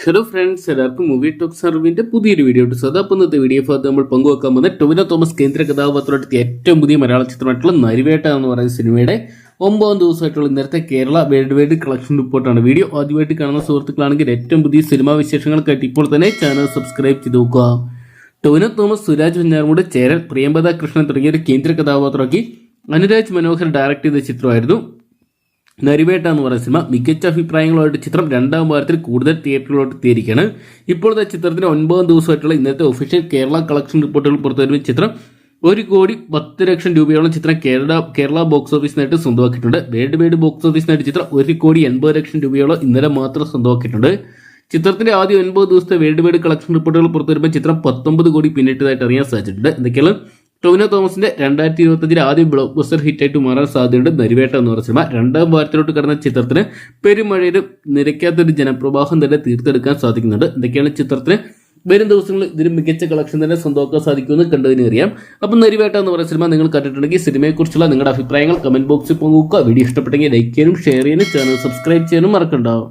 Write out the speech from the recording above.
Hello friends, എല്ലാവർക്കും movie talk സർവിന്റെ പുതിയൊരു video ഉണ്ട്. അപ്പോൾ ഇന്നത്തെ വീഡിയോ നമ്മൾ പങ്കുവെക്കാൻ വന്ന ടൊവിനോ തോമസ് കേന്ദ്ര കഥാപാത്രമായിട്ട് ഏറ്റവും പുതിയ മലയാള ചിത്രമായിട്ടുള്ള നരിവേട്ട എന്ന് പറയുന്ന സിനിമയുടെ 9 ദിവസമായിട്ടുള്ള ഇന്നത്തെ കേരള വേൾഡ് വൈഡ് കളക്ഷൻ റിപ്പോർട്ടാണ്. വീഡിയോ ആദ്യമായിട്ട് കാണുന്ന സുഹൃത്തുക്കളാണെങ്കിൽ ഏറ്റവും പുതിയ സിനിമാ വിശേഷങ്ങൾക്കായിട്ട് ഇപ്പോൾ തന്നെ ചാനൽ സബ്സ്ക്രൈബ് ചെയ്ത് നോക്കുക. ടൊവിനോ തോമസ്, സുരാജ് വെഞ്ഞാറമൂട്, ചേരൻ, പ്രിയംവദ കൃഷ്ണൻ തുടങ്ങിയ ഒരു കേന്ദ്ര കഥാപാത്രമാക്കി അനുരാജ് മനോഹർ ഡയറക്ട് ചെയ്ത ചിത്രമായിരുന്നു നരിവേട്ട എന്ന് പറയുന്ന സിനിമ. മികച്ച അഭിപ്രായങ്ങളുമായിട്ട് ചിത്രം രണ്ടാം വാരത്തിൽ കൂടുതൽ തിയേറ്ററുകളോട്ട് എത്തിയിരിക്കുകയാണ്. ഇപ്പോഴത്തെ ചിത്രത്തിന് 9 ദിവസമായിട്ടുള്ള ഇന്നത്തെ ഒഫീഷ്യൽ കേരള കളക്ഷൻ റിപ്പോർട്ടുകൾ പുറത്തുവരുന്ന ചിത്രം 1,10,00,000 രൂപയോളം ചിത്രം കേരള ബോക്സ് ഓഫീസിനായിട്ട് സ്വന്തമാക്കിയിട്ടുണ്ട്. വേൾഡ് വൈഡ് ബോക്സ് ഓഫീസിനായിട്ട് ചിത്രം 1,80,00,000 രൂപയോളം ഇന്നലെ മാത്രം സ്വന്തമാക്കിയിട്ടുണ്ട്. ചിത്രത്തിന്റെ ആദ്യ 9 ദിവസത്തെ വേൾഡ് വൈഡ് കളക്ഷൻ റിപ്പോർട്ടുകൾ പുറത്തുവരുമ്പോൾ ചിത്രം 19 കോടി പിന്നിട്ടതായിട്ട് അറിയാൻ സാധിച്ചിട്ടുണ്ട്. എന്തൊക്കെയാണ് ടൊവിനോ തോമസിന്റെ 2025 ആദ്യ ബ്ലോക്ക് ബസ്റ്റർ ഹിറ്റായിട്ട് മാറാൻ സാധ്യതയുണ്ട് നരിവേട്ട എന്ന് പറയുന്ന സിനിമ. രണ്ടാം വാരത്തിലോട്ട് കടന്ന ചിത്രത്തിന് പെരുമഴയിലും നിരക്കാത്തൊരു ജനപ്രവാഹം തന്നെ തീർത്തെടുക്കാൻ സാധിക്കുന്നുണ്ട്. എന്തൊക്കെയാണ് ചിത്രത്തിന് വരും ദിവസങ്ങളിൽ ഇതിന് മികച്ച കളക്ഷൻ തന്നെ സ്വന്തമാക്കാൻ സാധിക്കുമെന്ന് കണ്ടതിന് അറിയാം. അപ്പം നരിവേട്ട എന്ന് പറയുന്ന സിനിമ നിങ്ങൾ കണ്ടിട്ടുണ്ടെങ്കിൽ സിനിമയെക്കുറിച്ചുള്ള നിങ്ങളുടെ അഭിപ്രായങ്ങൾ കമന്റ് ബോക്സിൽ പങ്കുവെക്കുക. വീഡിയോ ഇഷ്ടപ്പെട്ടെങ്കിൽ ലൈക്ക് ചെയ്യാനും ഷെയർ ചെയ്യാനും ചാനൽ സബ്സ്ക്രൈബ് ചെയ്യാനും മറക്കണ്ടാവും.